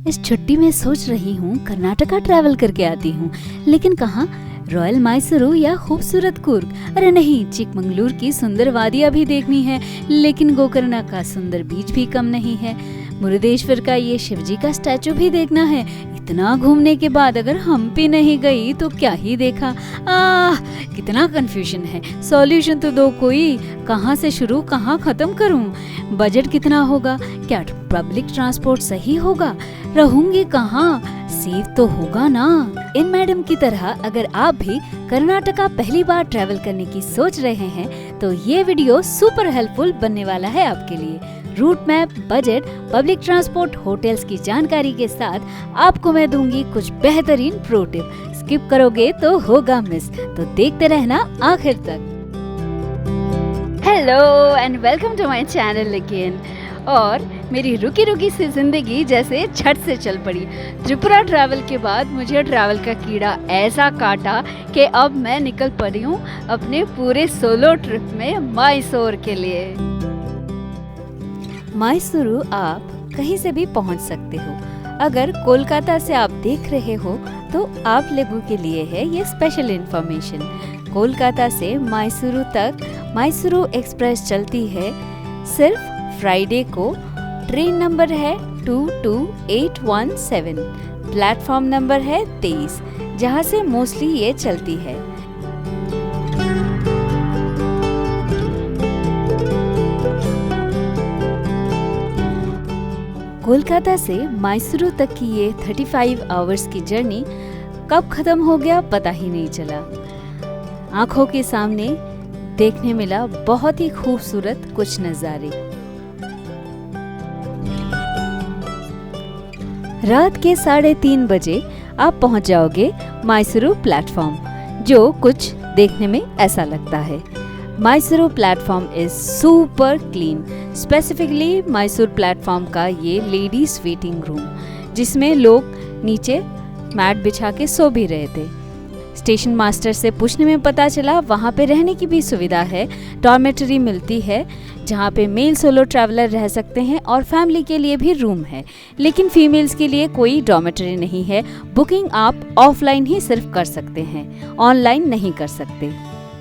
इस छुट्टी में सोच रही हूँ कर्नाटका ट्रैवल करके आती हूँ, लेकिन कहाँ, रॉयल मैसूरू या खूबसूरत कूर्ग? अरे नहीं, चिकमंगलूर की सुंदर वादियाँ भी देखनी है, लेकिन गोकर्णा का सुंदर बीच भी कम नहीं है। मुरुदेश्वर का ये शिवजी का स्टैचू भी देखना है। इतना घूमने के बाद अगर हम्पी नहीं गई तो क्या ही देखा। कितना कंफ्यूजन है। सॉल्यूशन तो दो कोई, कहाँ से शुरू कहाँ खत्म करूँ? बजट कितना होगा? क्या पब्लिक ट्रांसपोर्ट सही होगा? रहूंगी कहाँ? सेफ तो होगा ना? इन मैडम की तरह अगर आप भी कर्नाटका पहली बार ट्रैवल करने की सोच रहे हैं तो ये वीडियो सुपर हेल्पफुल बनने वाला है आपके लिए। Route map, budget, public transport, hotels की जानकारी के साथ आपको मैं दूंगी कुछ बेहतरीन प्रो टिप। स्किप करोगे तो होगा मिस, तो देखते रहना आखिर तक। Hello and welcome to my channel again. और मेरी रुकी रुकी सी जिंदगी जैसे छठ से चल पड़ी। त्रिपुरा ट्रैवल के बाद मुझे ट्रैवल का कीड़ा ऐसा काटा कि अब मैं निकल पड़ी हूँ अपने पूरे सोलो ट्रिप में मैसूर के लिए। मैसूरू आप कहीं से भी पहुंच सकते हो। अगर कोलकाता से आप देख रहे हो तो आप लोगों के लिए है ये स्पेशल इंफॉर्मेशन। कोलकाता से मैसूरू तक मैसूरू एक्सप्रेस चलती है सिर्फ फ्राइडे को। ट्रेन नंबर है 22817, प्लेटफॉर्म नंबर है 23, जहां से मोस्टली ये चलती है। कोलकाता से मैसूरू तक की ये 35 आवर्स की जर्नी कब खत्म हो गया पता ही नहीं चला। आंखों के सामने देखने मिला बहुत ही खूबसूरत कुछ नज़ारे। रात के 3:30 बजे आप पहुंच जाओगे मैसूरू प्लेटफॉर्म, जो कुछ देखने में ऐसा लगता है। Mysuru platform is super clean. Specifically Mysore platform का ये लेडीज वेटिंग रूम, जिसमें लोग नीचे मैट बिछा के सो भी रहे थे। स्टेशन मास्टर से पूछने में पता चला वहाँ पे रहने की भी सुविधा है। डॉर्मेटरी मिलती है जहाँ पे मेल सोलो ट्रैवलर रह सकते हैं और फैमिली के लिए भी रूम है, लेकिन फीमेल्स के लिए कोई डॉर्मेटरी नहीं है। बुकिंग आप ऑफलाइन ही सिर्फ कर सकते हैं, ऑनलाइन नहीं कर सकते।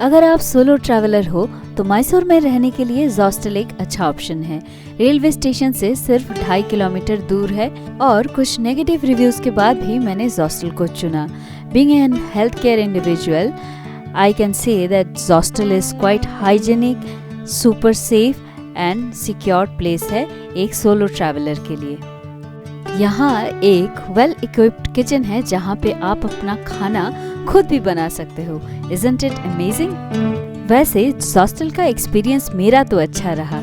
अगर आप सोलो ट्रैवलर हो तो मैसूर में रहने के लिए हॉस्टल एक अच्छा ऑप्शन है। रेलवे स्टेशन से सिर्फ 2.5 किलोमीटर दूर है और कुछ नेगेटिव रिव्यूज के बाद भी मैंने हॉस्टल को चुना। Being an healthcare individual, I can say that hostel is quite hygienic, super safe and secure place है एक सोलो ट्रैवलर के लिए। यहाँ एक वेल इक्विप्ड किचन है जहाँ पे आप अपना खाना खुद भी बना सकते हो। Isn't it amazing? वैसे हॉस्टल का एक्सपीरियंस मेरा तो अच्छा रहा,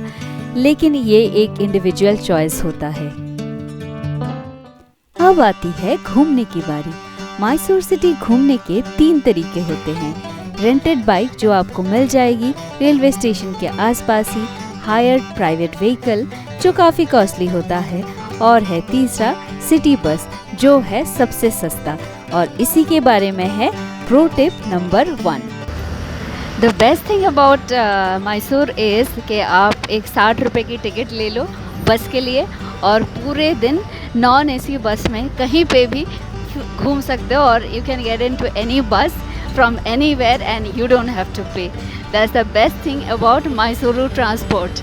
लेकिन ये एक इंडिविजुअल चॉइस होता है। अब आती है घूमने की बारी। मैसूर सिटी घूमने के 3 तरीके होते हैं। रेंटेड बाइक जो आपको मिल जाएगी रेलवे स्टेशन के आसपास ही, हायर्ड प्राइवेट व्हीकल जो काफ़ी कॉस्टली होता है, और है तीसरा सिटी बस जो है सबसे सस्ता। और इसी के बारे में है pro tip number 1। The best thing about Mysore is कि आप एक 60 रुपये की टिकट ले लो बस के लिए और पूरे दिन नॉन एसी बस में कहीं पे भी घूम सकते हो, और you can get into any bus from anywhere and you don't have to pay. That's the best thing about Mysuru transport.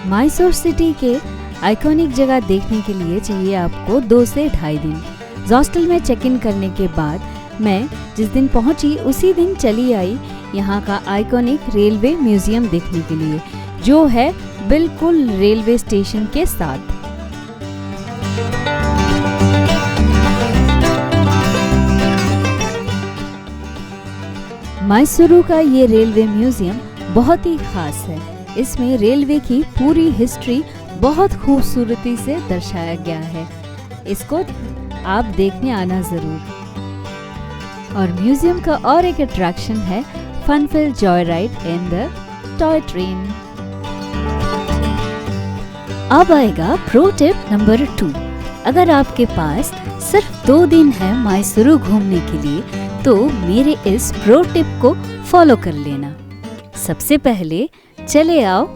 Mysore city के आइकॉनिक जगह देखने के लिए चाहिए आपको 2 से 2.5 दिन। हॉस्टल में चेक इन करने के बाद मैं जिस दिन पहुंची उसी दिन चली आई यहाँ का आइकॉनिक रेलवे म्यूजियम देखने के लिए, जो है बिल्कुल रेलवे स्टेशन के साथ। मैसूरू का ये रेलवे म्यूजियम बहुत ही खास है। इसमें रेलवे की पूरी हिस्ट्री बहुत खूबसूरती से दर्शाया गया है। इसको आप देखने आना जरूर। और म्यूजियम का और एक अट्रैक्शन है fun-field Joy ride in the toy train. अब आएगा प्रो टिप नंबर 2। अगर आपके पास सिर्फ 2 दिन है मैसूरू घूमने के लिए तो मेरे इस प्रो टिप को फॉलो कर लेना। सबसे पहले चले आओ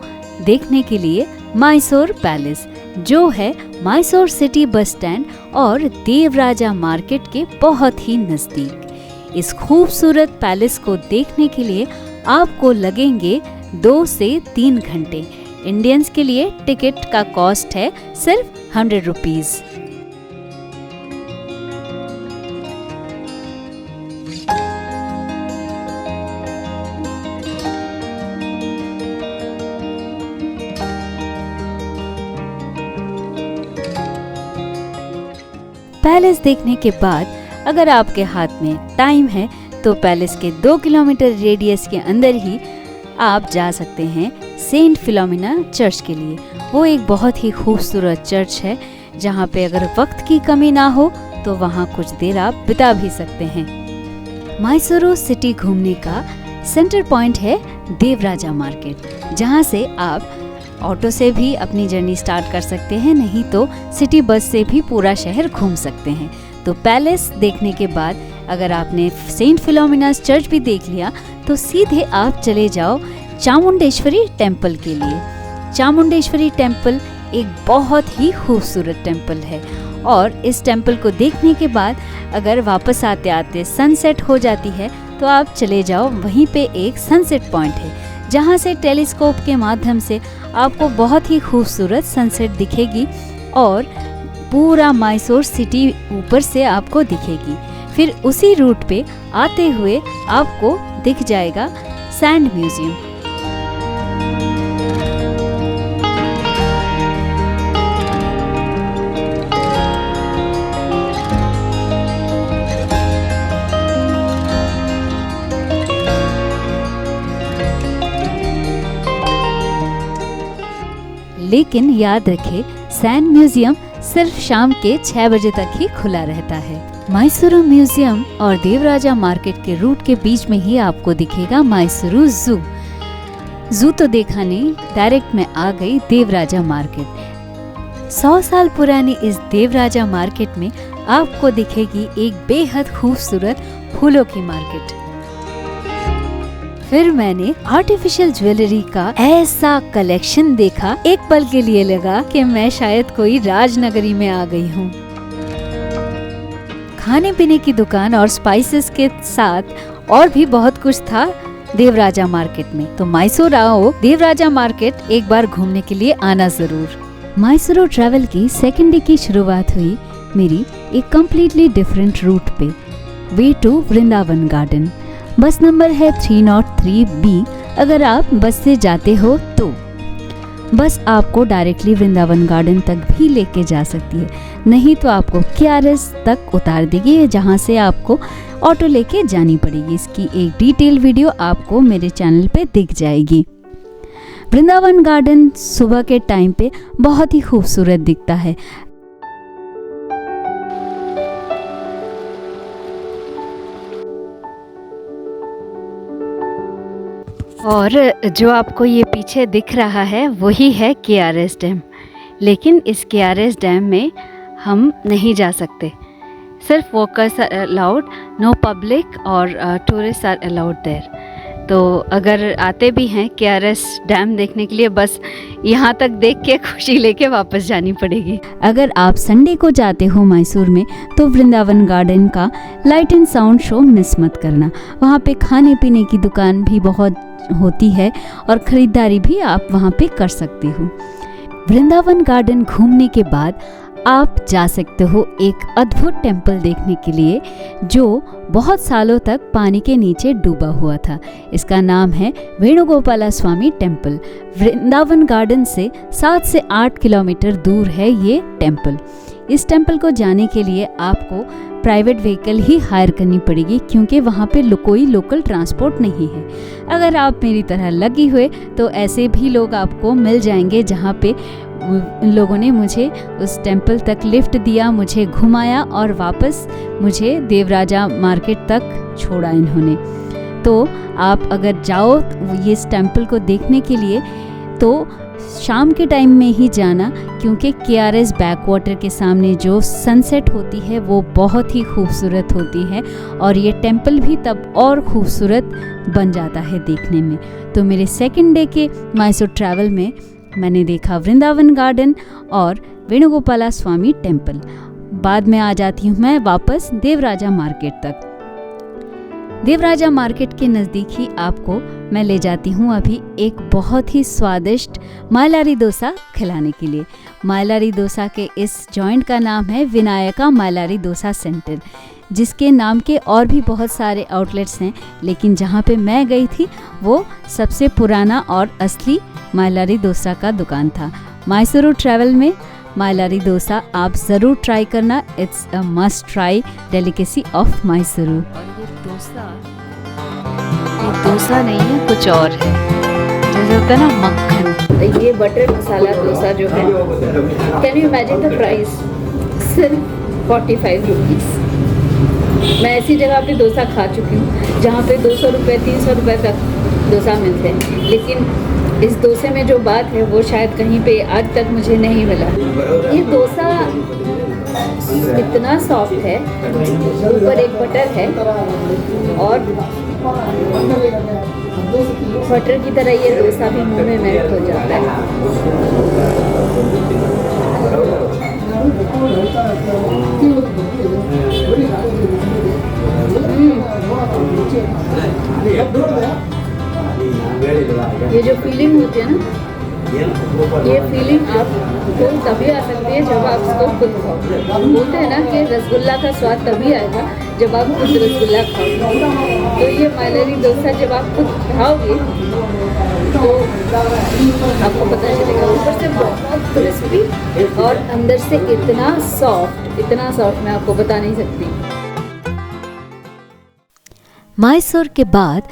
देखने के लिए मैसूर पैलेस, जो है मैसूर सिटी बस स्टैंड और देवराजा मार्केट के बहुत ही नज़दीक। इस खूबसूरत पैलेस को देखने के लिए आपको लगेंगे 2 से 3 घंटे। इंडियंस के लिए टिकट का कॉस्ट है सिर्फ 100 रुपीज़। पैलेस देखने के बाद अगर आपके हाथ में टाइम है तो पैलेस के 2 किलोमीटर रेडियस के अंदर ही आप जा सकते हैं सेंट फिलोमिना चर्च के लिए। वो एक बहुत ही खूबसूरत चर्च है जहाँ पे अगर वक्त की कमी ना हो तो वहाँ कुछ देर आप बिता भी सकते हैं। मैसूरू सिटी घूमने का सेंटर पॉइंट है देवराजा मार्केट, जहाँ से आप ऑटो से भी अपनी जर्नी स्टार्ट कर सकते हैं, नहीं तो सिटी बस से भी पूरा शहर घूम सकते हैं। तो पैलेस देखने के बाद अगर आपने सेंट फिलोमिनास चर्च भी देख लिया तो सीधे आप चले जाओ चामुंडेश्वरी टेम्पल के लिए। चामुंडेश्वरी टेम्पल एक बहुत ही खूबसूरत टेम्पल है और इस टेम्पल को देखने के बाद अगर वापस आते आते सनसेट हो जाती है तो आप चले जाओ, वहीं पे एक सनसेट पॉइंट है जहाँ से टेलीस्कोप के माध्यम से आपको बहुत ही खूबसूरत सनसेट दिखेगी और पूरा मैसूर सिटी ऊपर से आपको दिखेगी। फिर उसी रूट पे आते हुए आपको दिख जाएगा सैंड म्यूजियम। लेकिन याद रखें, सैंड म्यूजियम सिर्फ शाम के 6 बजे तक ही खुला रहता है। मैसूरू म्यूजियम और देवराजा मार्केट के रूट के बीच में ही आपको दिखेगा मैसूरू जू तो देखा नहीं, डायरेक्ट मैं आ गई देवराजा मार्केट। 100 साल पुरानी इस देवराजा मार्केट में आपको दिखेगी एक बेहद खूबसूरत फूलों की मार्केट। फिर मैंने आर्टिफिशियल ज्वेलरी का ऐसा कलेक्शन देखा, एक पल के लिए लगा कि मैं शायद कोई राजनगरी में आ गई हूँ। खाने पीने की दुकान और स्पाइसेस के साथ और भी बहुत कुछ था देवराजा मार्केट में। तो मैसूर आओ, देवराजा मार्केट एक बार घूमने के लिए आना जरूर। मैसूरू ट्रैवल की सेकेंड डे की शुरुआत हुई मेरी एक कम्प्लीटली डिफरेंट रूट पे, वे टू वृंदावन गार्डन। बस नंबर है 303B। अगर आप बस से जाते हो तो बस आपको डायरेक्टली वृंदावन गार्डन तक भी लेके जा सकती है, नहीं तो आपको KRS तक उतार देगी, जहाँ से आपको ऑटो लेके जानी पड़ेगी। इसकी एक डिटेल वीडियो आपको मेरे चैनल पे दिख जाएगी। वृंदावन गार्डन सुबह के टाइम पे बहुत ही खूबसूरत दिखता है। और जो आपको ये पीछे दिख रहा है वही है KRS डैम, लेकिन इस KRS डैम में हम नहीं जा सकते। सिर्फ walkers are allowed, no public और टूरिस्ट आर अलाउड देयर। तो अगर आते भी हैं KRS डैम देखने के लिए, बस यहाँ तक देख के खुशी लेके वापस जानी पड़ेगी। अगर आप संडे को जाते हो मैसूर में तो वृंदावन गार्डन का light and sound show miss मत करना। वहाँ पे खाने पीने की दुकान भी बहुत होती है और ख़रीदारी भी आप वहाँ पे कर सकते हो। वृंदावन गार्डन घूमने के बाद आप जा सकते हो एक अद्भुत टेम्पल देखने के लिए जो बहुत सालों तक पानी के नीचे डूबा हुआ था। इसका नाम है वेणुगोपाला स्वामी टेम्पल। वृंदावन गार्डन से 7 से 8 किलोमीटर दूर है ये टेम्पल। इस टेम्पल को जाने के लिए आपको प्राइवेट व्हीकल ही हायर करनी पड़ेगी, क्योंकि वहाँ पे कोई लोकल ट्रांसपोर्ट नहीं है। अगर आप मेरी तरह लगी हुए तो ऐसे भी लोग आपको मिल जाएंगे, जहाँ पे लोगों ने मुझे उस टेम्पल तक लिफ्ट दिया, मुझे घुमाया और वापस मुझे देवराजा मार्केट तक छोड़ा इन्होंने। तो आप अगर जाओ इस टेम्पल को देखने के लिए तो शाम के टाइम में ही जाना, क्योंकि KRS बैकवाटर के सामने जो सनसेट होती है वो बहुत ही खूबसूरत होती है और ये टेम्पल भी तब और खूबसूरत बन जाता है देखने में। तो मेरे सेकंड डे के मैसूर ट्रैवल में मैंने देखा वृंदावन गार्डन और वेणुगोपाला स्वामी टेम्पल। बाद में आ जाती हूँ मैं वापस देवराजा मार्केट तक। देवराजा मार्केट के नज़दीक ही आपको मैं ले जाती हूँ अभी एक बहुत ही स्वादिष्ट मायलारी डोसा खिलाने के लिए। मायलारी डोसा के इस जॉइंट का नाम है विनायका मायलारी डोसा सेंटर, जिसके नाम के और भी बहुत सारे आउटलेट्स हैं, लेकिन जहाँ पे मैं गई थी वो सबसे पुराना और असली मायलारी डोसा का दुकान था। मैसूरू ट्रैवल में मायलारी डोसा आप ज़रूर ट्राई करना। It's a must try delicacy of Mysuru. और ये डोसा नहीं है, कुछ और है, जैसे होता है ना मक्खन। ये बटर मसाला डोसा जो है, can you imagine the price, सिर्फ 45 रुपीज़। मैं ऐसी जगह पे डोसा खा चुकी हूँ जहाँ पे 200 रुपये 300 रुपये तक डोसा मिलते हैं, लेकिन इस डोसे में जो बात है वो शायद कहीं पे आज तक मुझे नहीं मिला। ये डोसा इतना सॉफ्ट है, ऊपर एक बटर है और बटर की तरह ये डोसा भी मुंह में मेल्ट हो जाता है। ये जो फीलिंग होती है ना, ये फीलिंग आपको तभी आ सकती है जब आप इसको खुद खाओ। बोलते हैं ना कि रसगुल्ला का स्वाद तभी आएगा जब आप खुद रसगुल्ला खाओ। तो ये मायलारी डोसा जब आप खुद खाओगे तो आपको पता चलेगा। ऊपर से बहुत क्रिस्पी और अंदर से इतना सॉफ्ट मैं आपको बता नहीं सकती। मैसूर के बाद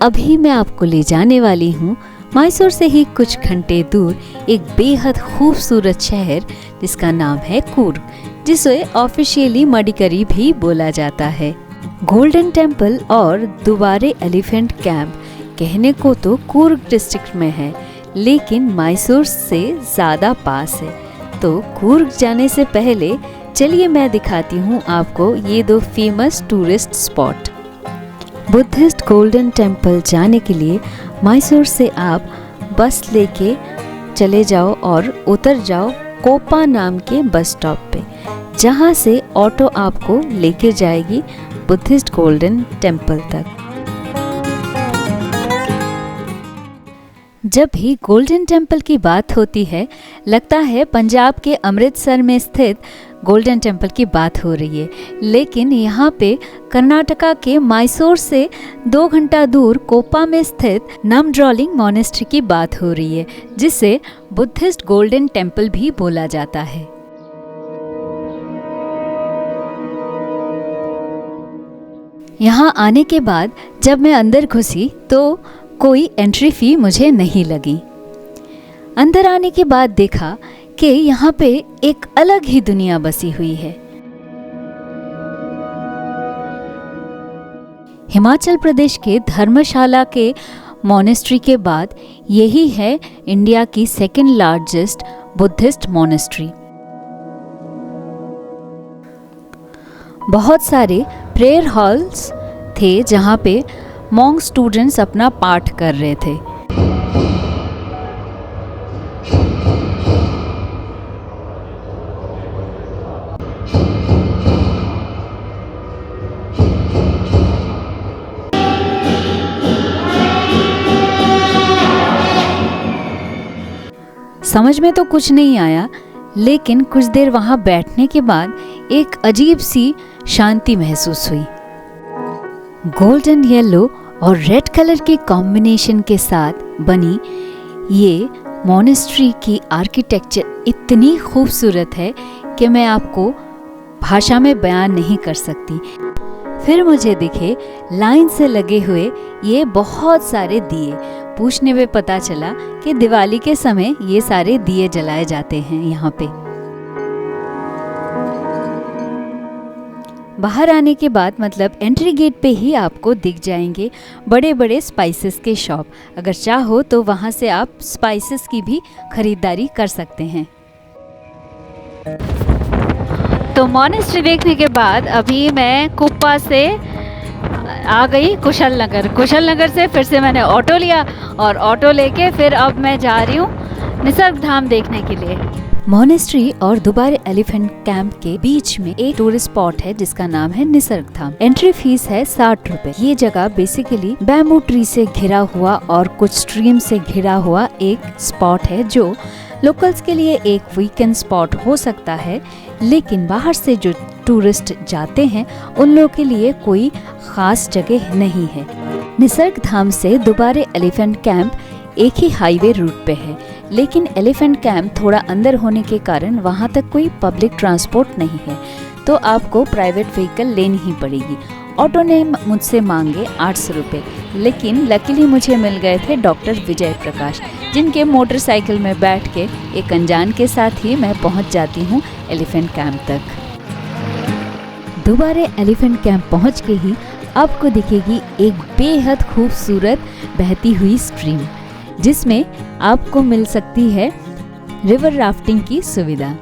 अभी मैं आपको ले जाने वाली हूँ मैसूर से ही कुछ घंटे दूर एक बेहद खूबसूरत शहर जिसका नाम है कूर्ग, जिसे ऑफिशियली मडिकरी भी बोला जाता है। गोल्डन टेम्पल और दुबारे एलिफेंट कैंप कहने को तो कूर्ग डिस्ट्रिक्ट में है, लेकिन मैसूर से ज़्यादा पास है। तो कूर्ग जाने से पहले चलिए मैं दिखाती हूँ आपको ये दो famous tourist spot. Buddhist golden temple जाने के लिए मैसूर से आप बस लेके चले जाओ और उतर जाओ कोपा नाम के बस स्टॉप पे, जहाँ से ऑटो आपको लेके जाएगी बुद्धिस्ट गोल्डन टेम्पल तक। जब भी गोल्डन टेम्पल की बात होती है लगता है पंजाब के अमृतसर में स्थित गोल्डन टेम्पल की बात हो रही है, लेकिन यहाँ पे कर्नाटका के मैसूर से 2 घंटा दूर कोपा में स्थित नमड्रोलिंग मोनेस्ट्री की बात हो रही है, जिसे बुद्धिस्ट गोल्डन टेम्पल भी बोला जाता है। यहाँ आने के बाद जब मैं अंदर घुसी तो कोई एंट्री फी मुझे नहीं लगी। अंदर आने के बाद देखा कि यहाँ पे एक अलग ही दुनिया बसी हुई है। हिमाचल प्रदेश के धर्मशाला के मोनेस्ट्री के बाद यही है इंडिया की सेकंड लार्जेस्ट बुद्धिस्ट मोनेस्ट्री। बहुत सारे प्रेयर हॉल्स थे जहाँ पे मॉन्क स्टूडेंट्स अपना पाठ कर रहे थे। समझ में तो कुछ नहीं आया, लेकिन कुछ देर वहाँ बैठने के बाद एक अजीब सी शांति महसूस हुई। गोल्डन येलो और रेड कलर के कॉम्बिनेशन के साथ बनी ये मोनेस्ट्री की आर्किटेक्चर इतनी खूबसूरत है कि मैं आपको भाषा में बयान नहीं कर सकती। फिर मुझे दिखे लाइन से लगे हुए ये बहुत सारे दिए। पूछने में पता चला कि दिवाली के समय ये सारे दिए जलाए जाते हैं यहाँ पे। बाहर आने के बाद मतलब एंट्री गेट पे ही आपको दिख जाएंगे बड़े बड़े स्पाइसेस के शॉप। अगर चाहो तो वहाँ से आप स्पाइसेस की भी खरीदारी कर सकते हैं। तो मोनेस्ट्री देखने के बाद अभी मैं कुप्पा से आ गई कुशल नगर। कुशल नगर से फिर से मैंने ऑटो लिया और ऑटो लेके फिर अब मैं जा रही हूँ निसर्ग धाम देखने के लिए। मोनेस्ट्री और दुबारे एलिफेंट कैंप के बीच में एक टूरिस्ट स्पॉट है जिसका नाम है निसर्ग धाम। एंट्री फीस है 60 रुपए। ये जगह बेसिकली बैम्बू ट्री से घिरा हुआ और कुछ स्ट्रीम से घिरा हुआ एक स्पॉट है जो लोकल्स के लिए एक वीकेंड स्पॉट हो सकता है, लेकिन बाहर से जो टूरिस्ट जाते हैं उन लोगों के लिए कोई खास जगह नहीं है। निसर्ग धाम से दुबारे एलिफेंट कैंप एक ही हाईवे रूट पे है, लेकिन एलिफेंट कैंप थोड़ा अंदर होने के कारण वहाँ तक कोई पब्लिक ट्रांसपोर्ट नहीं है, तो आपको प्राइवेट व्हीकल लेनी ही पड़ेगी। ऑटो ने मुझसे मांगे 800 रुपये, लेकिन लकीली मुझे मिल गए थे डॉक्टर विजय प्रकाश, जिनके मोटरसाइकिल में बैठ के एक अनजान के साथ ही मैं पहुंच जाती हूं एलिफेंट कैंप तक। दोबारा एलिफेंट कैंप पहुंच के ही आपको दिखेगी एक बेहद खूबसूरत बहती हुई स्ट्रीम, जिसमें आपको मिल सकती है रिवर राफ्टिंग की सुविधा।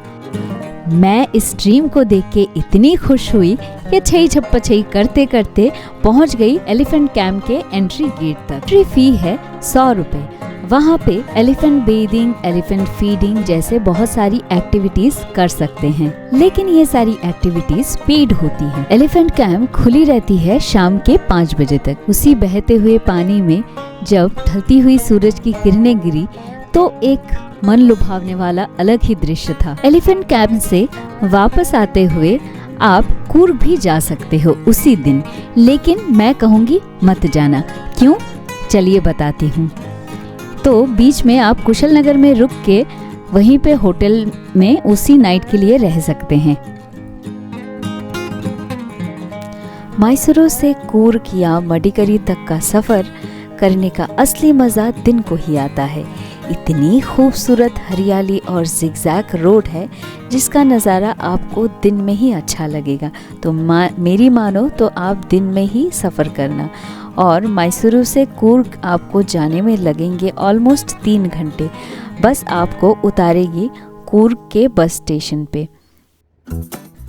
मैं इस स्ट्रीम को देख के इतनी खुश हुई कि छई छप्पा छई करते करते पहुंच गई एलिफेंट कैंप के एंट्री गेट तक। एंट्री फी है 100 रुपए। वहाँ पे एलिफेंट बेदिंग, एलिफेंट फीडिंग जैसे बहुत सारी एक्टिविटीज कर सकते हैं, लेकिन ये सारी एक्टिविटीज पेड होती हैं। एलिफेंट कैंप खुली रहती है शाम के 5 बजे तक। उसी बहते हुए पानी में जब ढलती हुई सूरज की किरणें गिरी तो एक मन लुभावने वाला अलग ही दृश्य था। एलिफेंट कैंप से वापस आते हुए आप कूर्ग भी जा सकते हो उसी दिन, लेकिन मैं कहूँगी मत जाना। क्यों? चलिए बताती हूँ। तो बीच में आप कुशल नगर में रुक के वहीं पे होटल में उसी नाइट के लिए रह सकते हैं। मैसूरू से कूर्ग या मडिकेरी तक का सफर करने का असली मजा दिन को ही आता है। इतनी खूबसूरत हरियाली और जिगजैग रोड है जिसका नज़ारा आपको दिन में ही अच्छा लगेगा। तो मेरी मानो तो आप दिन में ही सफ़र करना। और मैसूरू से कूर्ग आपको जाने में लगेंगे ऑलमोस्ट 3 घंटे। बस आपको उतारेगी कूर्ग के बस स्टेशन पे।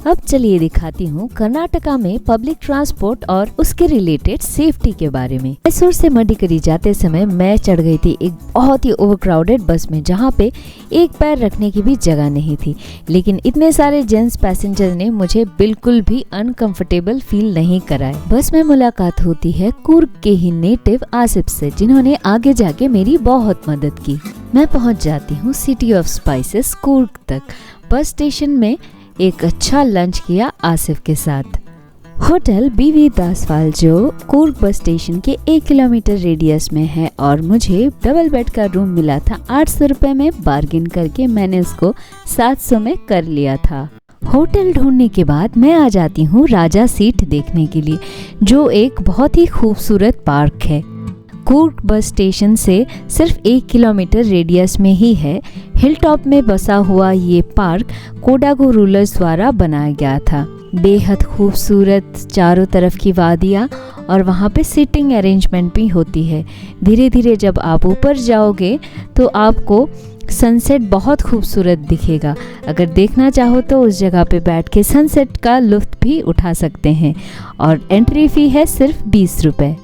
अब चलिए दिखाती हूँ कर्नाटका में पब्लिक ट्रांसपोर्ट और उसके रिलेटेड सेफ्टी के बारे में। मैसूर से मडिकेरी जाते समय मैं चढ़ गई थी एक बहुत ही ओवरक्राउडेड बस में, जहाँ पे एक पैर रखने की भी जगह नहीं थी, लेकिन इतने सारे जेंट्स पैसेंजर ने मुझे बिल्कुल भी अनकंफर्टेबल फील नहीं कराए। बस में मुलाकात होती है कूर्ग के ही नेटिव आसिफ से, जिन्होंने आगे जाके मेरी बहुत मदद की। मैं पहुँच जाती हूँ सिटी ऑफ स्पाइसेस कूर्ग तक। बस स्टेशन में एक अच्छा लंच किया आसिफ के साथ। होटल बीवी दासवाल जो कूर्ग बस स्टेशन के 1 किलोमीटर रेडियस में है, और मुझे डबल बेड का रूम मिला था 800 रुपए में। बार्गेन करके मैंने उसको 700 में कर लिया था। होटल ढूंढने के बाद मैं आ जाती हूँ राजा सीट देखने के लिए, जो एक बहुत ही खूबसूरत पार्क है। कूर्ग बस स्टेशन से सिर्फ 1 किलोमीटर रेडियस में ही है। हिल टॉप में बसा हुआ ये पार्क कोडागु रूलर्स द्वारा बनाया गया था। बेहद खूबसूरत चारों तरफ की वादियाँ, और वहाँ पे सिटिंग अरेंजमेंट भी होती है। धीरे धीरे जब आप ऊपर जाओगे तो आपको सनसेट बहुत खूबसूरत दिखेगा। अगर देखना चाहो तो उस जगह पे बैठ के सनसेट का लुत्फ भी उठा सकते हैं, और एंट्री फी है सिर्फ 20 रुपए।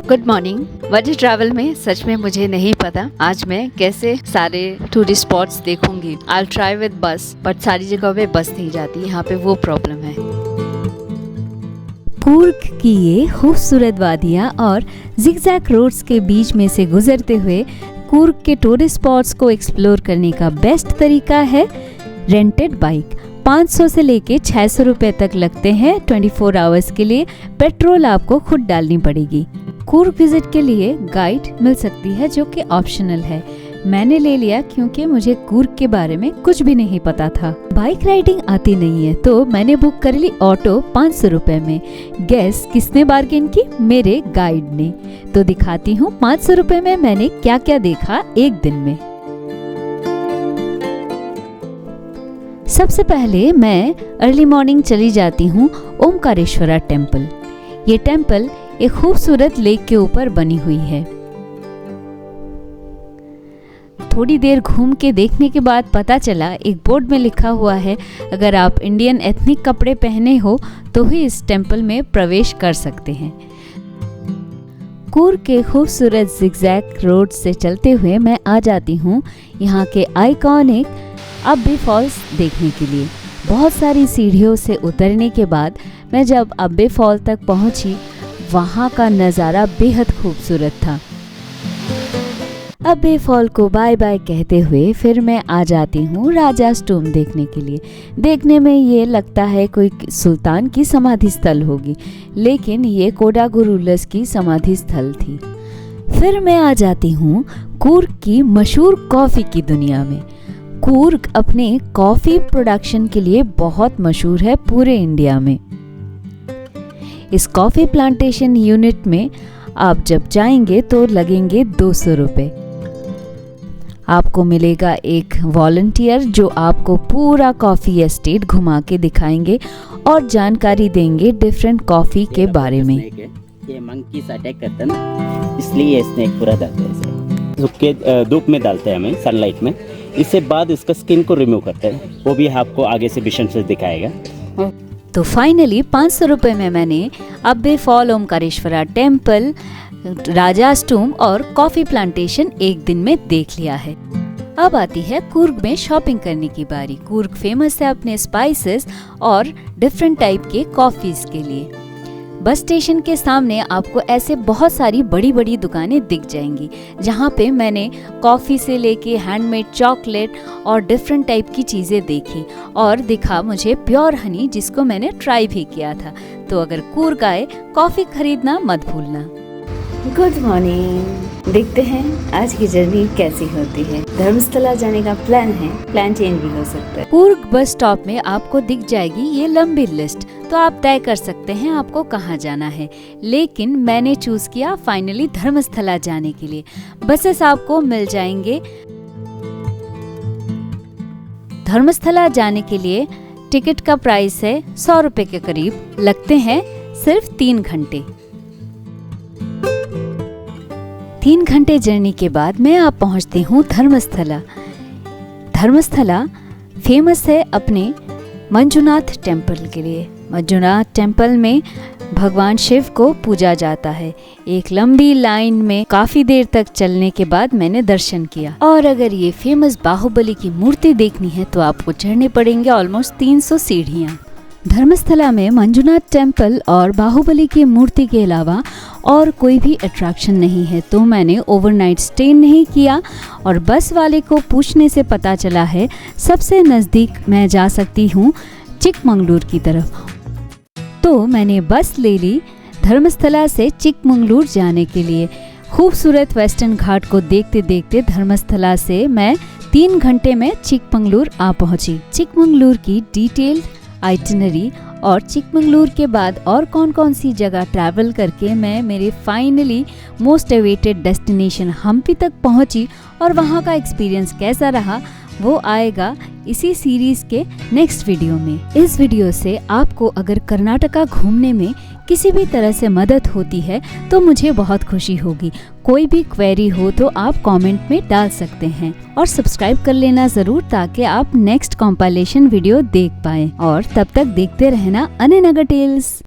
Good morning. बजट ट्रैवल में सच में मुझे नहीं पता आज मैं कैसे सारे टूरिस्ट स्पॉट्स देखूंगी। आई ट्राई विद बस, बट सारी जगह पे बस नहीं जाती, यहाँ पे वो प्रॉब्लम है। कूर्ग की ये खूबसूरत वादियाँ और जिगजैग रोड्स के बीच में से गुजरते हुए कूर्ग के टूरिस्ट स्पॉट्स को एक्सप्लोर करने का बेस्ट तरीका है रेंटेड बाइक। 500 से लेके 600 रुपए तक लगते हैं 24 आवर्स के लिए। पेट्रोल आपको खुद डालनी पड़ेगी। कूर्ग विजिट के लिए गाइड मिल सकती है जो कि ऑप्शनल है। मैंने ले लिया क्योंकि मुझे कूर्ग के बारे में कुछ भी नहीं पता था। बाइक राइडिंग आती नहीं है तो मैंने बुक कर ली ऑटो 500 रुपए में। गैस किसने बार्गेन की? मेरे गाइड ने। तो दिखाती हूँ 500 रुपए में मैंने क्या क्या देखा एक दिन में। सबसे पहले मैं अर्ली मॉर्निंग चली जाती हूँ ओमकारेश्वरा टेम्पल। ये टेम्पल एक खूबसूरत लेक के ऊपर बनी हुई है। थोड़ी देर घूम के देखने के बाद पता चला, एक बोर्ड में लिखा हुआ है अगर आप इंडियन एथनिक कपड़े पहने हो तो ही इस टेम्पल में प्रवेश कर सकते हैं। कूर्ग के खूबसूरत जिगजैग रोड से चलते हुए मैं आ जाती हूँ यहाँ के आइकॉनिक अब्बे फॉल्स देखने के लिए। बहुत सारी सीढ़ियों से उतरने के बाद मैं जब अब्बे फॉल तक पहुँची, वहाँ का नज़ारा बेहद खूबसूरत था। अब्बे फॉल को बाय बाय कहते हुए फिर मैं आ जाती हूँ राजास टूम देखने के लिए। देखने में ये लगता है कोई सुल्तान की समाधि स्थल होगी, लेकिन ये कोडागुरुलस की समाधि स्थल थी। फिर मैं आ जाती हूँ कूर्ग की मशहूर कॉफ़ी की दुनिया में। कूर्ग अपने कॉफ़ी प्रोडक्शन के लिए बहुत मशहूर है पूरे इंडिया में। इस कॉफ़ी प्लांटेशन यूनिट में आप जब जाएंगे तो लगेंगे 200 रुपये। आपको मिलेगा एक वॉलंटियर जो आपको पूरा कॉफ़ी एस्टेट घुमा के दिखाएंगे और जानकारी देंगे डिफरेंट कॉफ़ी के बारे में। ये मंकीज अटैक करते हैं ना, इसलिए ये स्नेक पूरा डालते हैं। सूखे धूप में डालते हैं हमें, सनलाइट में। इससे बाद इसका स्किन को रिमूव करते हैं, वो भी आपको आगे से विजन से दिखाएगा। तो फाइनली 500 रुपये में मैंने अब्बे फॉल, ओमकारेश्वरा टेम्पल, राजास टूम और कॉफ़ी प्लांटेशन एक दिन में देख लिया है। अब आती है कूर्ग में शॉपिंग करने की बारी। कूर्ग फेमस है अपने स्पाइसेस और डिफरेंट टाइप के कॉफ़ीज़ के लिए। बस स्टेशन के सामने आपको ऐसे बहुत सारी बड़ी बड़ी दुकानें दिख जाएंगी, जहाँ पे मैंने कॉफ़ी से लेके हैंडमेड चॉकलेट और डिफरेंट टाइप की चीज़ें देखी और दिखा मुझे प्योर हनी, जिसको मैंने ट्राई भी किया था। तो अगर कूर्ग आए, कॉफ़ी खरीदना मत भूलना। Good morning. देखते हैं आज की जर्नी कैसी होती है। धर्मस्थला जाने का प्लान है, प्लान चेंज भी हो सकता है। कूर्ग बस स्टॉप में आपको दिख जाएगी ये लंबी लिस्ट, तो आप तय कर सकते हैं आपको कहाँ जाना है। लेकिन मैंने चूज किया फाइनली धर्मस्थला जाने के लिए। बसेस आपको मिल जाएंगे। धर्मस्थला जाने के लिए टिकट का प्राइस है 100 रुपए के करीब। लगते हैं सिर्फ 3 घंटे। 3 घंटे जर्नी के बाद मैं आप पहुंचती हूँ धर्मस्थला। धर्मस्थला फेमस है अपने मंजुनाथ टेम्पल के लिए। मंजुनाथ टेम्पल में भगवान शिव को पूजा जाता है। एक लंबी लाइन में काफी देर तक चलने के बाद मैंने दर्शन किया। और अगर ये फेमस बाहुबली की मूर्ति देखनी है तो आपको चढ़ने पड़ेंगे ऑलमोस्ट 300 सीढ़ियाँ। धर्मस्थला में मंजुनाथ टेम्पल और बाहुबली की मूर्ति के अलावा और कोई भी अट्रैक्शन नहीं है, तो मैंने ओवरनाइट स्टे नहीं किया और बस वाले को पूछने से पता चला है सबसे नज़दीक मैं जा सकती हूँ चिकमंगलूर की तरफ। तो मैंने बस ले ली धर्मस्थला से चिकमंगलूर जाने के लिए। खूबसूरत वेस्टर्न घाट को देखते देखते धर्मस्थला से मैं 3 घंटे में चिकमंगलूर आ पहुँची। चिकमंगलूर की डिटेल्ड आइटिनरी और चिकमंगलूर के बाद और कौन कौन सी जगह ट्रैवल करके मैं मेरे finally most awaited destination Hampi तक पहुंची और वहां का एक्सपीरियंस कैसा रहा वो आएगा इसी सीरीज के नेक्स्ट वीडियो में। इस वीडियो से आपको अगर कर्नाटका घूमने में किसी भी तरह से मदद होती है तो मुझे बहुत खुशी होगी। कोई भी क्वेरी हो तो आप कमेंट में डाल सकते हैं और सब्सक्राइब कर लेना जरूर, ताकि आप नेक्स्ट कंपाइलेशन वीडियो देख पाएं। और तब तक देखते रहना अने नगर टेल्स।